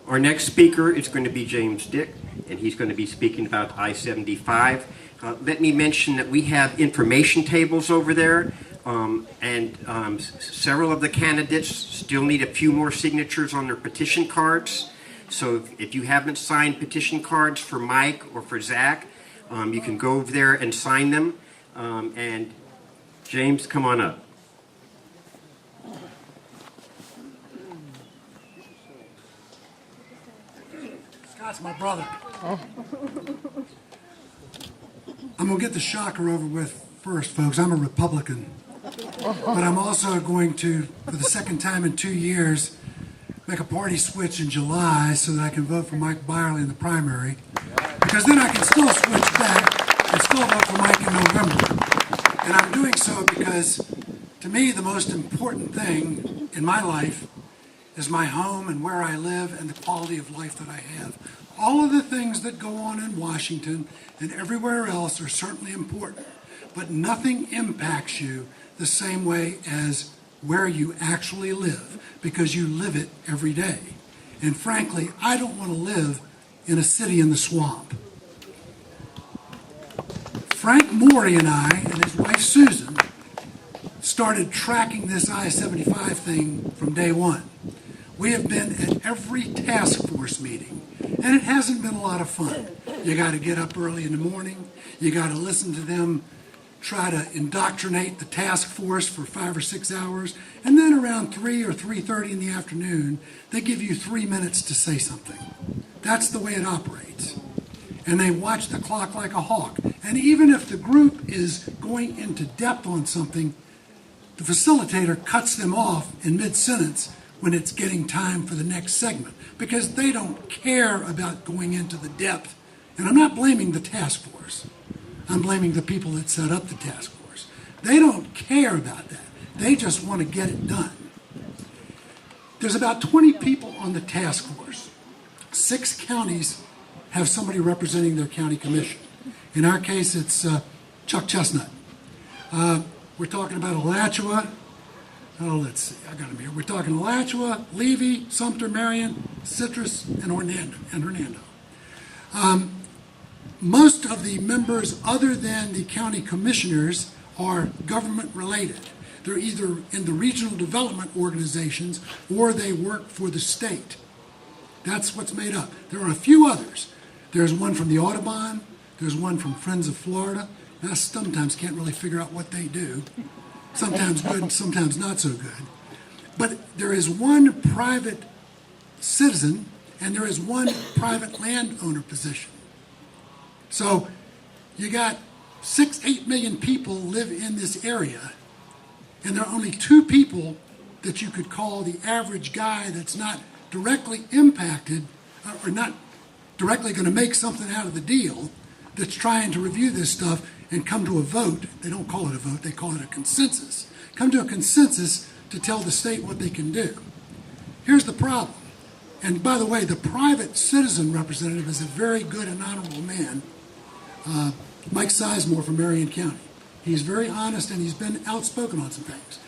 Our next speaker is going to be James Dick, and he's going to be speaking about I-75. Let me mention that we have information tables over there, and several of the candidates still need a few more signatures on their petition cards. So if you haven't signed petition cards for Mike or for Zach, you can go over there and sign them. And James, come on up. Scott's my brother. I'm going to get the shocker over with first, folks. I'm a Republican. But I'm also going to, for the second time in 2 years, make a party switch in July so that I can vote for Mike Byerly in the primary. Because then I can still switch back and still vote for Mike in November. And I'm doing so because, to me, the most important thing in my life is my home and where I live and the quality of life that I have. All of the things that go on in Washington and everywhere else are certainly important, but nothing impacts you the same way as where you actually live, because you live it every day. And frankly, I don't want to live in a city in the swamp. Frank Morey and I and his wife Susan started tracking this I-75 thing from day one. We have been at every task force meeting, and it hasn't been a lot of fun. You got to get up early in the morning. You got to listen to them try to indoctrinate the task force for 5 or 6 hours, and then around 3 or 3:30 in the afternoon, they give you 3 minutes to say something. That's the way it operates. And they watch the clock like a hawk. And even if the group is going into depth on something, the facilitator cuts them off in mid-sentence when it's getting time for the next segment, because they don't care about going into the depth. And I'm not blaming the task force. I'm blaming the people that set up the task force. They don't care about that. They just want to get it done. There's about 20 people on the task force. 6 counties have somebody representing their county commission. In our case, it's Chuck Chestnut. We're talking about Alachua. Oh, let's see. I got them here. We're talking Alachua, Levy, Sumter, Marion, Citrus, and Hernando. Most of the members, other than the county commissioners, are government related. They're either in the regional development organizations or they work for the state. That's what's made up. There are a few others. There's one from the Audubon. There's one from Friends of Florida. I sometimes can't really figure out what they do. Sometimes good, sometimes not so good. But there is one private citizen and there is one private landowner position. So you got 6-8 million people live in this area, and there are only 2 people that you could call the average guy that's not directly impacted or not directly going to make something out of the deal, that's trying to review this stuff and come to a vote. They don't call it a vote, they call it a consensus. Come to a consensus to tell the state what they can do. Here's the problem. And by the way, the private citizen representative is a very good and honorable man, Mike Sizemore from Marion County. He's very honest and he's been outspoken on some things.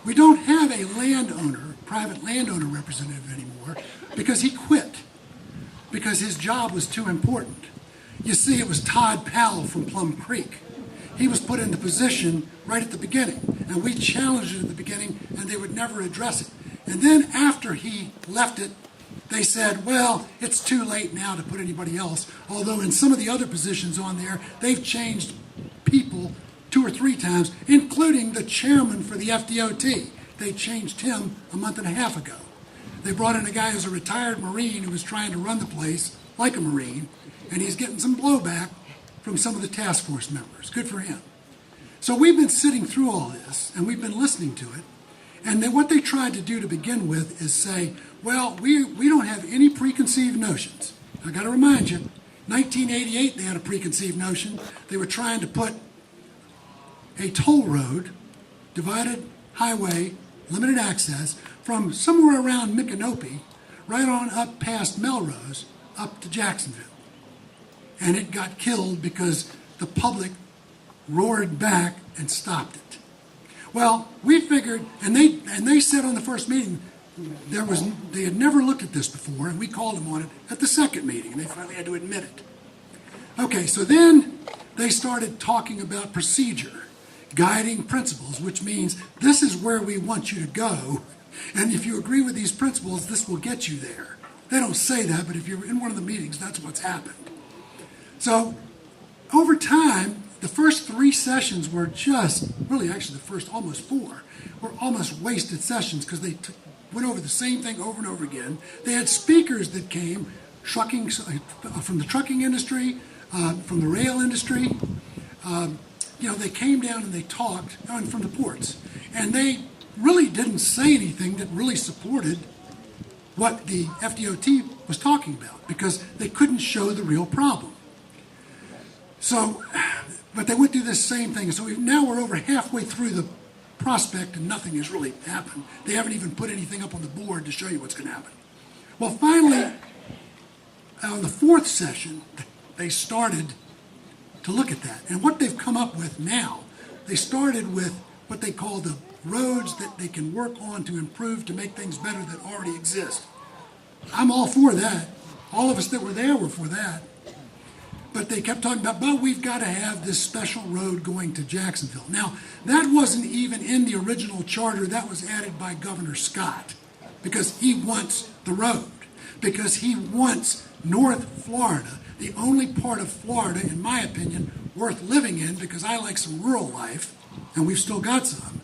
We don't have a landowner, private landowner representative anymore because he quit, because his job was too important. You see, it was Todd Powell from Plum Creek. He was put into position right at the beginning, and we challenged it at the beginning, and they would never address it. And then after he left it, they said, well, it's too late now to put anybody else, although in some of the other positions on there, they've changed people 2 or 3 times, including the chairman for the FDOT. They changed him a month and a half ago. They brought in a guy who's a retired Marine who was trying to run the place like a Marine, and he's getting some blowback from some of the task force members. Good for him. So we've been sitting through all this, and we've been listening to it, and then what they tried to do to begin with is say, well, we don't have any preconceived notions. I got to remind you, 1988 they had a preconceived notion. They were trying to put a toll road, divided highway, limited access, from somewhere around Micanopy, right on up past Melrose, up to Jacksonville. And it got killed because the public roared back and stopped it. Well, we figured, and they said on the first meeting, they had never looked at this before, and we called them on it at the second meeting, and they finally had to admit it. Okay, so then they started talking about procedure, guiding principles, which means this is where we want you to go, and if you agree with these principles, this will get you there. They don't say that, but if you're in one of the meetings, that's what's happened. So over time, the first 3 sessions were just, really actually the first almost 4, were almost wasted sessions because they went over the same thing over and over again. They had speakers that came from the trucking industry, from the rail industry. They came down and they talked, and from the ports. And they really didn't say anything that really supported what the FDOT was talking about because they couldn't show the real problem. So, but they went through this same thing. So now we're over halfway through the prospect and nothing has really happened. They haven't even put anything up on the board to show you what's going to happen. Well, finally, on the 4th session, they started to look at that. And what they've come up with now, they started with what they call the roads that they can work on to improve, to make things better that already exist. I'm all for that. All of us that were there were for that. But they kept talking about, but we've got to have this special road going to Jacksonville. Now, that wasn't even in the original charter. That was added by Governor Scott because he wants the road, because he wants North Florida, the only part of Florida, in my opinion, worth living in because I like some rural life, and we've still got some.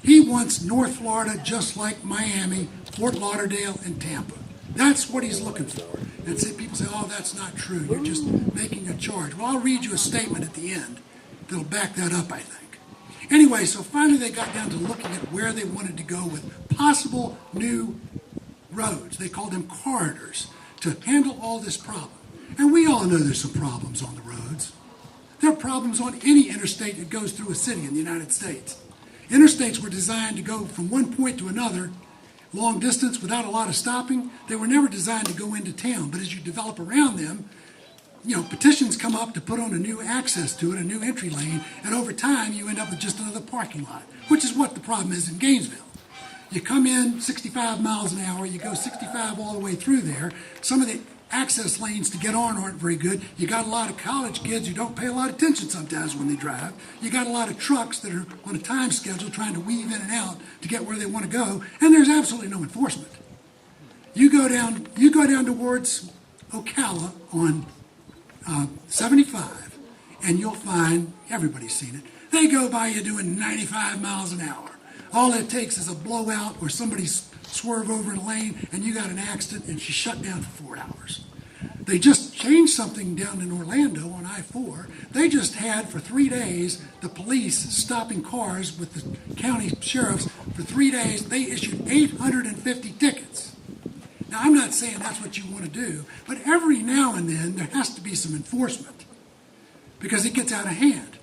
He wants North Florida just like Miami, Fort Lauderdale, and Tampa. That's what he's looking for. And people say, oh, that's not true. You're just making a charge. Well, I'll read you a statement at the end that'll back that up, I think. Anyway, so finally they got down to looking at where they wanted to go with possible new roads. They called them corridors to handle all this problem. And we all know there's some problems on the roads. There are problems on any interstate that goes through a city in the United States. Interstates were designed to go from one point to another long distance without a lot of stopping. They were never designed to go into town, but as you develop around them, petitions come up to put on a new access to it, a new entry lane, and over time you end up with just another parking lot, which is what the problem is in Gainesville. You come in 65 miles an hour, you go 65 all the way through there. Some of the access lanes to get on aren't very good. You got a lot of college kids who don't pay a lot of attention sometimes when they drive. You got a lot of trucks that are on a time schedule trying to weave in and out to get where they want to go, and there's absolutely no enforcement. You go down towards Ocala on 75, and you'll find, everybody's seen it, they go by you doing 95 miles an hour. All it takes is a blowout or somebody's swerve over in a lane and you got an accident and she's shut down for 4 hours. They just changed something down in Orlando on I-4. They just had for 3 days the police stopping cars with the county sheriffs for 3 days. They issued 850 tickets. Now, I'm not saying that's what you want to do, but every now and then there has to be some enforcement because it gets out of hand.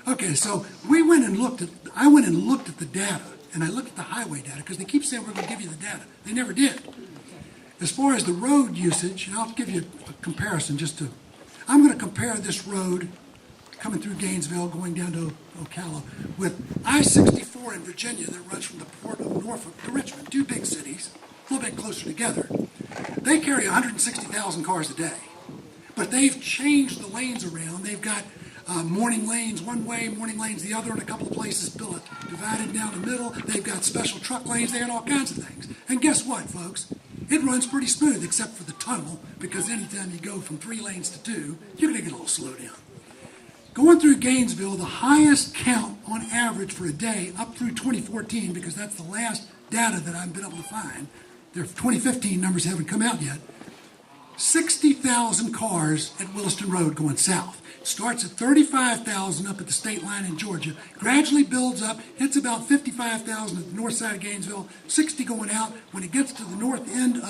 Okay, so I went and looked at the data, and I looked at the highway data because they keep saying we're going to give you the data. They never did. As far as the road usage, and I'll give you a comparison I'm going to compare this road coming through Gainesville, going down to Ocala, with I-74 in Virginia that runs from the port of Norfolk to Richmond, 2 big cities, a little bit closer together. They carry 160,000 cars a day, but they've changed the lanes around. They've got morning lanes one way, morning lanes the other, in a couple of places divided down the middle. They've got special truck lanes. They got all kinds of things. And guess what, folks? It runs pretty smooth except for the tunnel, because anytime you go from 3 lanes to 2, you're going to get a little slow down. Going through Gainesville, the highest count on average for a day up through 2014, because that's the last data that I've been able to find. Their 2015 numbers haven't come out yet. 60,000 cars at Williston Road going south. Starts at 35,000 up at the state line in Georgia, gradually builds up, hits about 55,000 at the north side of Gainesville, 60 going out. When it gets to the north end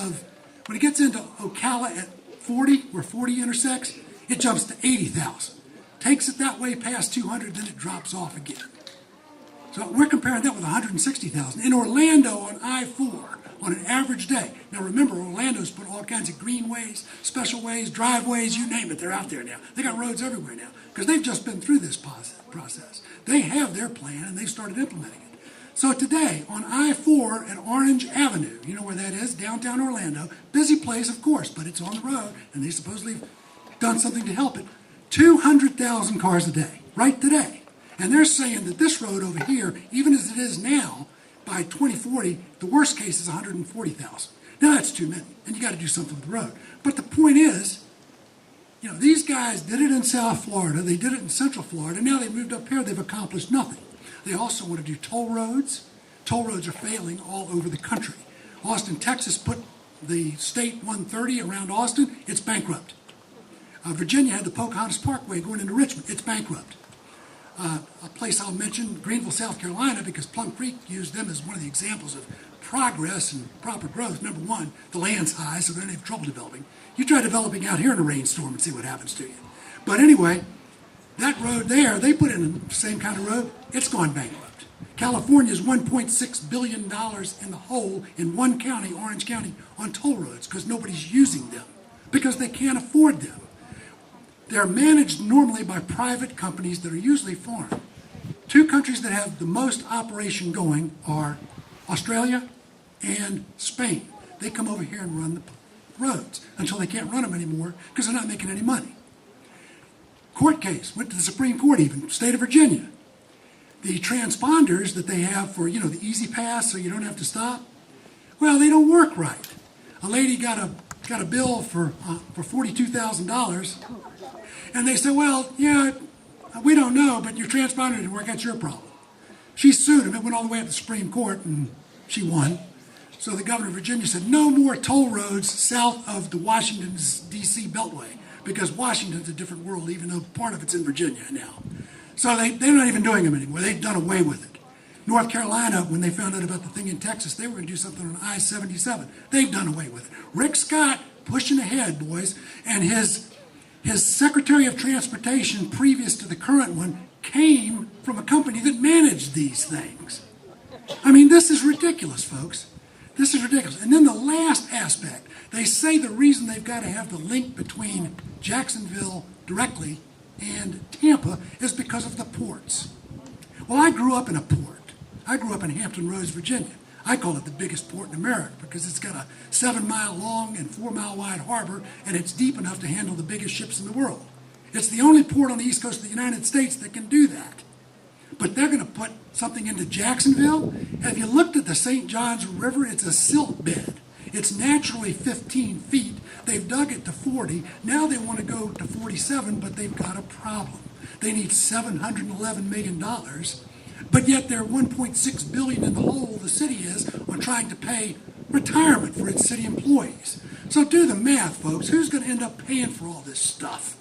when it gets into Ocala at 40, where 40 intersects, it jumps to 80,000. Takes it that way past 200, then it drops off again. So we're comparing that with 160,000. In Orlando on I-4, on an average day. Now remember, Orlando's put all kinds of greenways, special ways, driveways, you name it, they're out there now. They got roads everywhere now because they've just been through this process. They have their plan and they've started implementing it. So today, on I-4 at Orange Avenue, you know where that is, downtown Orlando, busy place, of course, but it's on the road, and they supposedly have done something to help it. 200,000 cars a day, right today. And they're saying that this road over here, even as it is now, by 2040, the worst case is 140,000. Now that's too many, and you got to do something with the road. But the point is, you know, these guys did it in South Florida, they did it in Central Florida, now they moved up here, they've accomplished nothing. They also want to do toll roads. Toll roads are failing all over the country. Austin, Texas put the State 130 around Austin, it's bankrupt. Virginia had the Pocahontas Parkway going into Richmond, it's bankrupt. A place I'll mention, Greenville, South Carolina, because Plum Creek used them as one of the examples of progress and proper growth. Number one, the land's high, so they don't have trouble developing. You try developing out here in a rainstorm and see what happens to you. But anyway, that road there, they put in the same kind of road, it's gone bankrupt. California's $1.6 billion in the hole in one county, Orange County, on toll roads because nobody's using them, because they can't afford them. They're managed normally by private companies that are usually foreign. Two countries that have the most operation going are Australia and Spain. They come over here and run the roads until they can't run them anymore because they're not making any money. Court case, went to the Supreme Court even, state of Virginia. The transponders that they have for, you know, the easy pass so you don't have to stop, well, they don't work right. A lady got a bill for $42,000, and they said, well, yeah, we don't know, but your transponder didn't work, that's your problem. She sued him, it went all the way up to the Supreme Court, and she won. So the governor of Virginia said, no more toll roads south of the Washington, D.C. Beltway, because Washington's a different world, even though part of it's in Virginia now. So they're not even doing them anymore. They've done away with it. North Carolina, when they found out about the thing in Texas, they were going to do something on I-77. They've done away with it. Rick Scott pushing ahead, boys, and his Secretary of Transportation, previous to the current one, came from a company that managed these things. I mean, this is ridiculous, folks. This is ridiculous. And then the last aspect, they say the reason they've got to have the link between Jacksonville directly and Tampa is because of the ports. Well, I grew up in a port. I grew up in Hampton Roads, Virginia. I call it the biggest port in America because it's got a 7-mile long and 4-mile wide harbor, and it's deep enough to handle the biggest ships in the world. It's the only port on the east coast of the United States that can do that. But they're going to put something into Jacksonville. Have you looked at the St. Johns River? It's a silt bed. It's naturally 15 feet. They've dug it to 40. Now they want to go to 47, but they've got a problem. They need $711 million, but yet they're $1.6 billion in the hole the city is on trying to pay retirement for its city employees. So do the math, folks. Who's going to end up paying for all this stuff?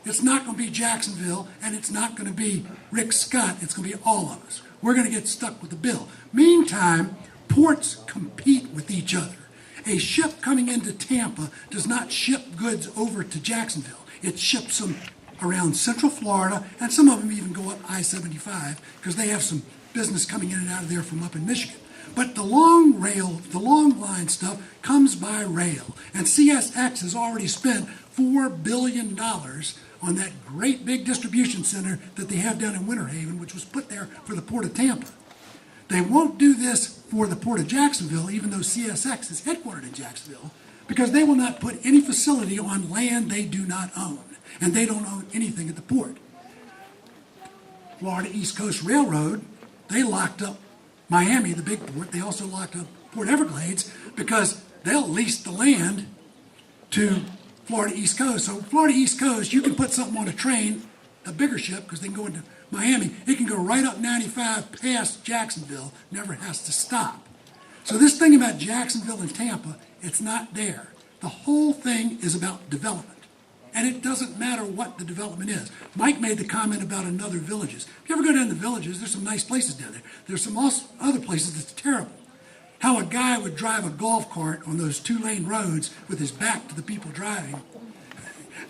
It's not going to be Jacksonville, and it's not going to be Rick Scott. It's going to be all of us. We're going to get stuck with the bill. Meantime, ports compete with each other. A ship coming into Tampa does not ship goods over to Jacksonville. It ships them around Central Florida, and some of them even go up I-75 because they have some business coming in and out of there from up in Michigan. But the long line stuff comes by rail. And CSX has already spent $4 billion on that great big distribution center that they have down in Winter Haven, which was put there for the Port of Tampa. They won't do this for the Port of Jacksonville, even though CSX is headquartered in Jacksonville, because they will not put any facility on land they do not own. And they don't own anything at the port. Florida East Coast Railroad, they locked up Miami, the big port. They also locked up Port Everglades because they'll lease the land to Florida East Coast. So Florida East Coast, you can put something on a train, a bigger ship, because they can go into Miami. It can go right up 95 past Jacksonville, never has to stop. So this thing about Jacksonville and Tampa, it's not there. The whole thing is about development. And it doesn't matter what the development is. Mike made the comment about another villages. If you ever go down to the villages, there's some nice places down there. There's some other places that's terrible. How a guy would drive a golf cart on those 2-lane roads with his back to the people driving,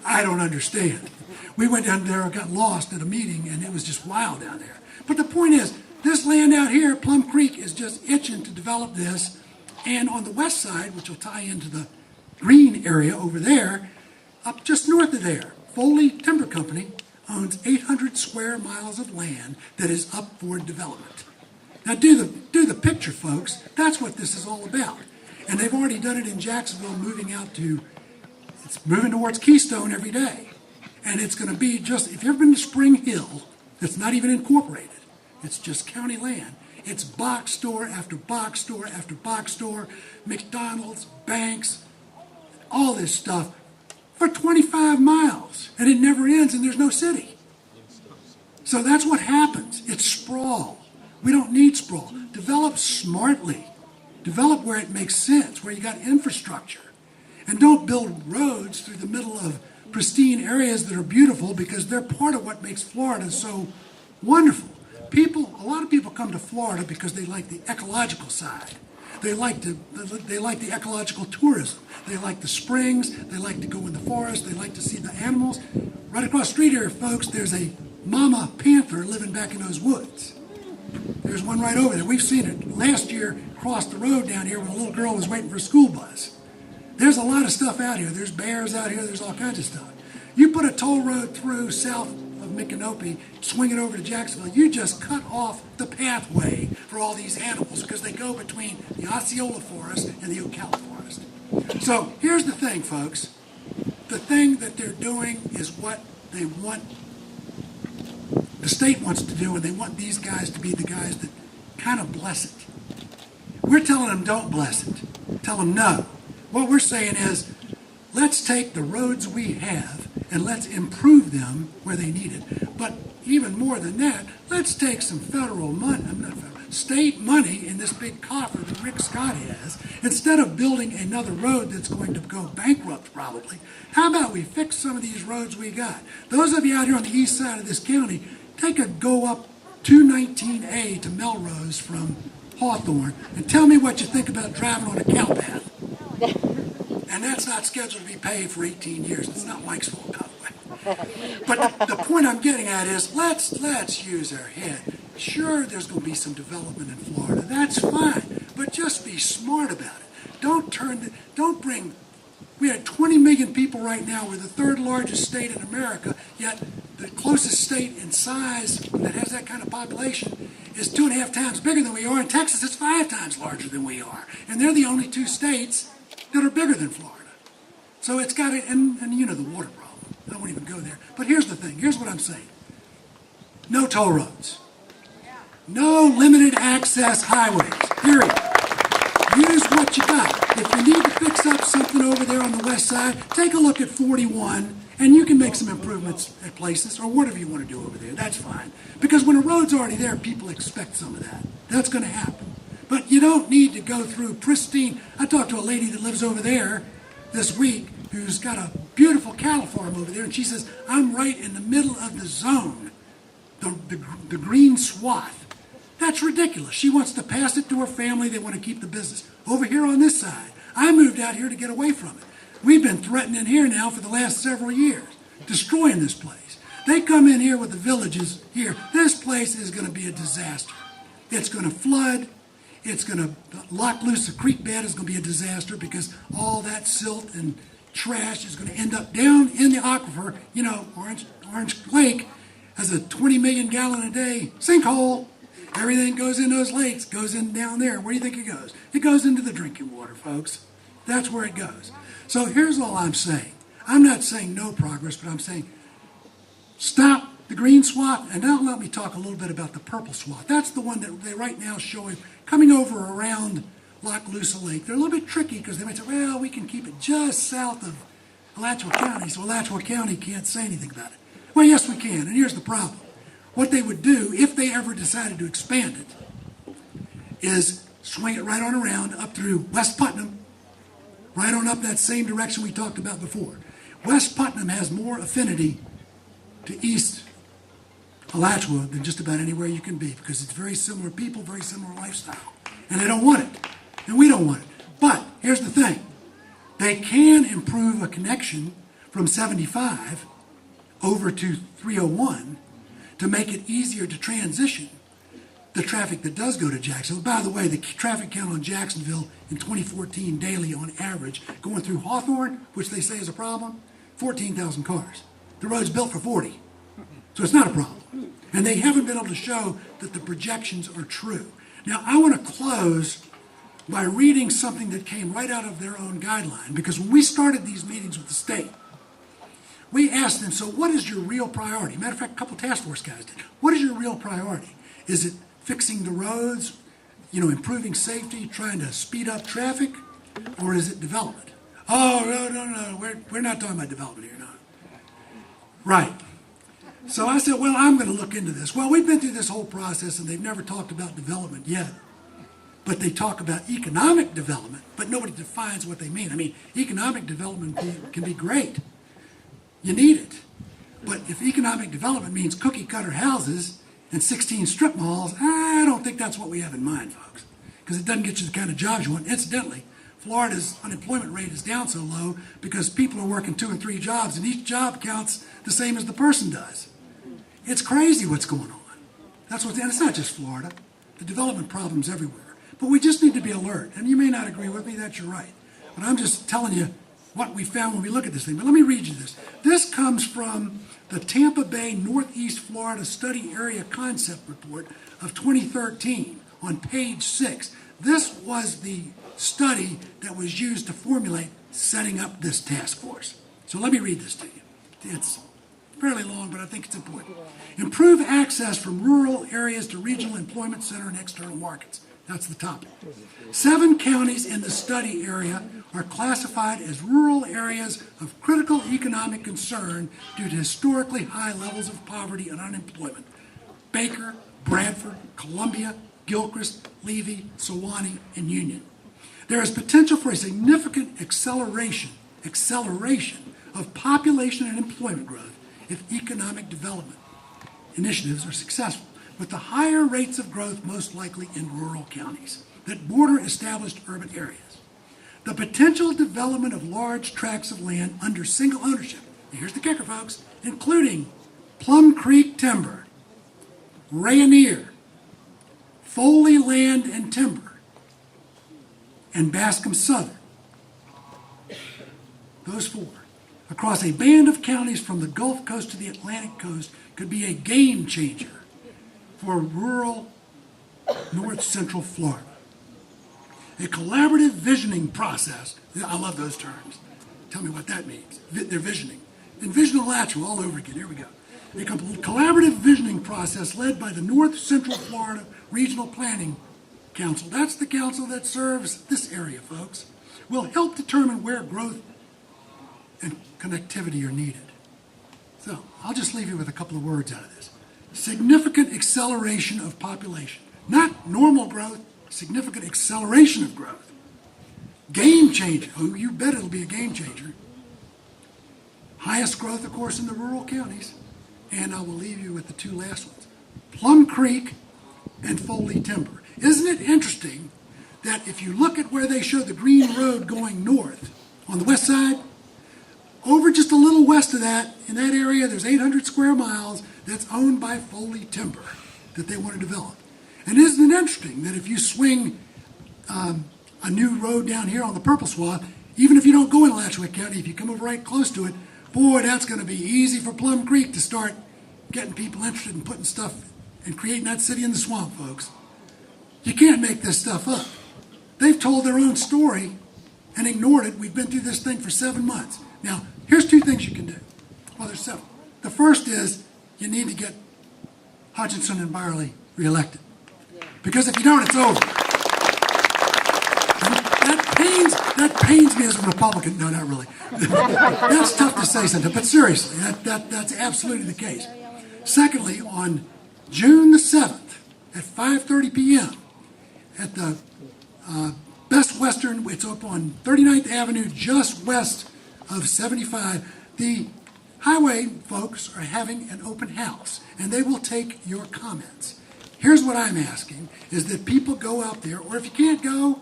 I don't understand. We went down there and got lost at a meeting, and it was just wild down there. But the point is, this land out here, Plum Creek, is just itching to develop this. And on the west side, which will tie into the green area over there, up just north of there, Foley Timber Company owns 800 square miles of land that is up for development. Now do the picture, folks. That's what this is all about. And they've already done it in Jacksonville, it's moving towards Keystone every day. And it's going to be just, if you've ever been to Spring Hill, it's not even incorporated. It's just county land. It's box store after box store after box store, McDonald's, banks, all this stuff for 25 miles. And it never ends and there's no city. So that's what happens. It's sprawl. We don't need sprawl. Develop smartly. Develop where it makes sense, where you got infrastructure. And don't build roads through the middle of pristine areas that are beautiful, because they're part of what makes Florida so wonderful. A lot of people come to Florida because they like the ecological side. They like the ecological tourism. They like the springs. They like to go in the forest. They like to see the animals. Right across the street here, folks, there's a mama panther living back in those woods. There's one right over there. We've seen it last year across the road down here when a little girl was waiting for a school bus. There's a lot of stuff out here. There's bears out here. There's all kinds of stuff. You put a toll road through south of Micanopy, swing it over to Jacksonville, you just cut off the pathway for all these animals because they go between the Osceola Forest and the Ocala Forest. So here's the thing, folks. The thing that they're doing is what they want, the state wants to do, and they want these guys to be the guys that kind of bless it. We're telling them don't bless it. Tell them no. What we're saying is, let's take the roads we have and let's improve them where they need it. But even more than that, let's take some federal money, state money in this big coffer that Rick Scott has. Instead of building another road that's going to go bankrupt probably, how about we fix some of these roads we got? Those of you out here on the east side of this county, take a go up 219A to Melrose from Hawthorne and tell me what you think about driving on a cow path. And that's not scheduled to be paid for 18 years. It's not Mike's fault, by the way. But the point I'm getting at is let's use our head. Sure, there's going to be some development in Florida. That's fine. But just be smart about it. We have 20 million people right now. We're the third largest state in America, yet the closest state in size that has that kind of population is 2.5 times bigger than we are. In Texas, it's 5 times larger than we are. And they're the only two states that are bigger than Florida. So it's got it, and you know the water problem. I won't even go there. But here's the thing. Here's what I'm saying. No toll roads. No limited access highways. Period. Use what you got. If you need to fix up something over there on the west side, take a look at 41, and you can make some improvements at places, or whatever you want to do over there. That's fine. Because when a road's already there, people expect some of that. That's going to happen. But you don't need to go through pristine. I talked to a lady that lives over there this week who's got a beautiful cattle farm over there, and she says, I'm right in the middle of the zone, the green swath. That's ridiculous. She wants to pass it to her family. They want to keep the business. Over here on this side, I moved out here to get away from it. We've been threatening here now for the last several years, destroying this place. They come in here with the villages here. This place is going to be a disaster. It's going to flood. It's going to lock loose the creek bed. Is going to be a disaster because all that silt and trash is going to end up down in the aquifer. You know, Orange Lake has a 20 million gallon a day sinkhole. Everything goes in those lakes, goes in down there. Where do you think it goes? It goes into the drinking water, folks. That's where it goes. So here's all I'm saying. I'm not saying no progress, but I'm saying stop the green swath, and now let me talk a little bit about the purple swath. That's the one that they right now showing coming over around Loch Loosa Lake. They're a little bit tricky because they might say, well, we can keep it just south of Alachua County, so Alachua County can't say anything about it. Well, yes, we can, and here's the problem. What they would do, if they ever decided to expand it, is swing it right on around up through West Putnam, right on up that same direction we talked about before. West Putnam has more affinity to East Alachua than just about anywhere you can be because it's very similar people, very similar lifestyle. And they don't want it. And we don't want it. But here's the thing. They can improve a connection from 75 over to 301 to make it easier to transition the traffic that does go to Jacksonville. By the way, the traffic count on Jacksonville in 2014 daily on average, going through Hawthorne, which they say is a problem, 14,000 cars. The road's built for 40. So it's not a problem. And they haven't been able to show that the projections are true. Now, I want to close by reading something that came right out of their own guideline, because when we started these meetings with the state, we asked them, so what is your real priority? Matter of fact, a couple task force guys did. What is your real priority? Is it fixing the roads, improving safety, trying to speed up traffic, or is it development? Oh, no, we're not talking about development here, no. Right. So I said, well, I'm going to look into this. Well, we've been through this whole process, and they've never talked about development yet. But they talk about economic development, but nobody defines what they mean. I mean, economic development can be great. You need it. But if economic development means cookie-cutter houses and 16 strip malls, I don't think that's what we have in mind, folks, because it doesn't get you the kind of jobs you want. Incidentally, Florida's unemployment rate is down so low because people are working 2 and 3 jobs, and each job counts the same as the person does. It's crazy what's going on. And it's not just Florida. The development problem's everywhere. But we just need to be alert. And you may not agree with me, that's your right. But I'm just telling you what we found when we look at this thing. But let me read you this. This comes from the Tampa Bay Northeast Florida Study Area Concept Report of 2013 on page 6. This was the study that was used to formulate setting up this task force. So let me read this to you. It's fairly long, but I think it's important. Improve access from rural areas to regional employment center and external markets. That's the topic. 7 counties in the study area are classified as rural areas of critical economic concern due to historically high levels of poverty and unemployment. Baker, Bradford, Columbia, Gilchrist, Levy, Sewanee, and Union. There is potential for a significant acceleration of population and employment growth if economic development initiatives are successful, with the higher rates of growth most likely in rural counties that border established urban areas. The potential development of large tracts of land under single ownership, and here's the kicker, folks, including Plum Creek Timber, Rayonier, Foley Land and Timber, and Bascom Southern. Those 4. Across a band of counties from the Gulf Coast to the Atlantic Coast could be a game changer for rural north central Florida. A collaborative visioning process. I love those terms. Tell me what that means. They're visioning. Envision lateral all over again. Here we go. A collaborative visioning process led by the North Central Florida Regional Planning Council. That's the council that serves this area, folks. Will help determine where growth and connectivity are needed. So I'll just leave you with a couple of words out of this. Significant acceleration of population. Not normal growth, significant acceleration of growth. Game changer. Oh, you bet it'll be a game changer. Highest growth, of course, in the rural counties. And I will leave you with the 2 last ones. Plum Creek and Foley Timber. Isn't it interesting that if you look at where they show the green road going north on the west side, over just a little west of that, in that area, there's 800 square miles that's owned by Foley Timber that they want to develop. And isn't it interesting that if you swing a new road down here on the Purple Swath, even if you don't go in Alachua County, if you come over right close to it, boy, that's going to be easy for Plum Creek to start getting people interested in putting stuff and creating that city in the swamp, folks. You can't make this stuff up. They've told their own story and ignored it. We've been through this thing for 7 months. Now, here's 2 things you can do. Well, there's 7. The first is you need to get Hutchinson and Byerly reelected. Because if you don't, it's over. That pains me as a Republican. No, not really. That's tough to say sometimes, but seriously, that's absolutely the case. Secondly, on June the 7th at 5:30 p.m. at the Best Western, it's up on 39th Avenue, just west of 75, the highway folks are having an open house, and they will take your comments. Here's what I'm asking, is that people go out there, or if you can't go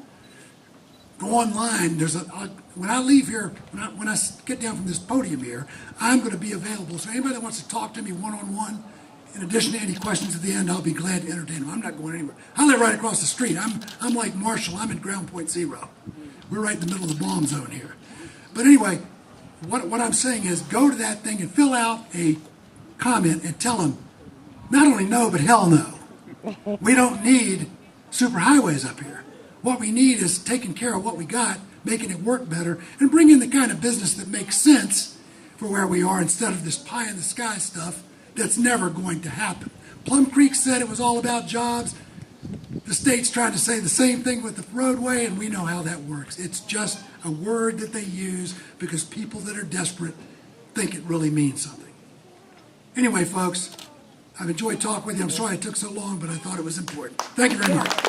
online. When I leave here, when I get down from this podium here, I'm going to be available. So anybody that wants to talk to me one-on-one, in addition to any questions at the end, I'll be glad to entertain them. I'm not going anywhere. I live right across the street. I'm like Marshall. I'm at ground point 0. We're right in the middle of the bomb zone here. But anyway, what I'm saying is go to that thing and fill out a comment and tell them not only no, but hell no. We don't need superhighways up here. What we need is taking care of what we got, making it work better, and bringing the kind of business that makes sense for where we are instead of this pie-in-the-sky stuff that's never going to happen. Plum Creek said it was all about jobs. The state's trying to say the same thing with the roadway, and we know how that works. It's just a word that they use because people that are desperate think it really means something. Anyway, folks, I've enjoyed talking with you. I'm sorry it took so long, but I thought it was important. Thank you very much.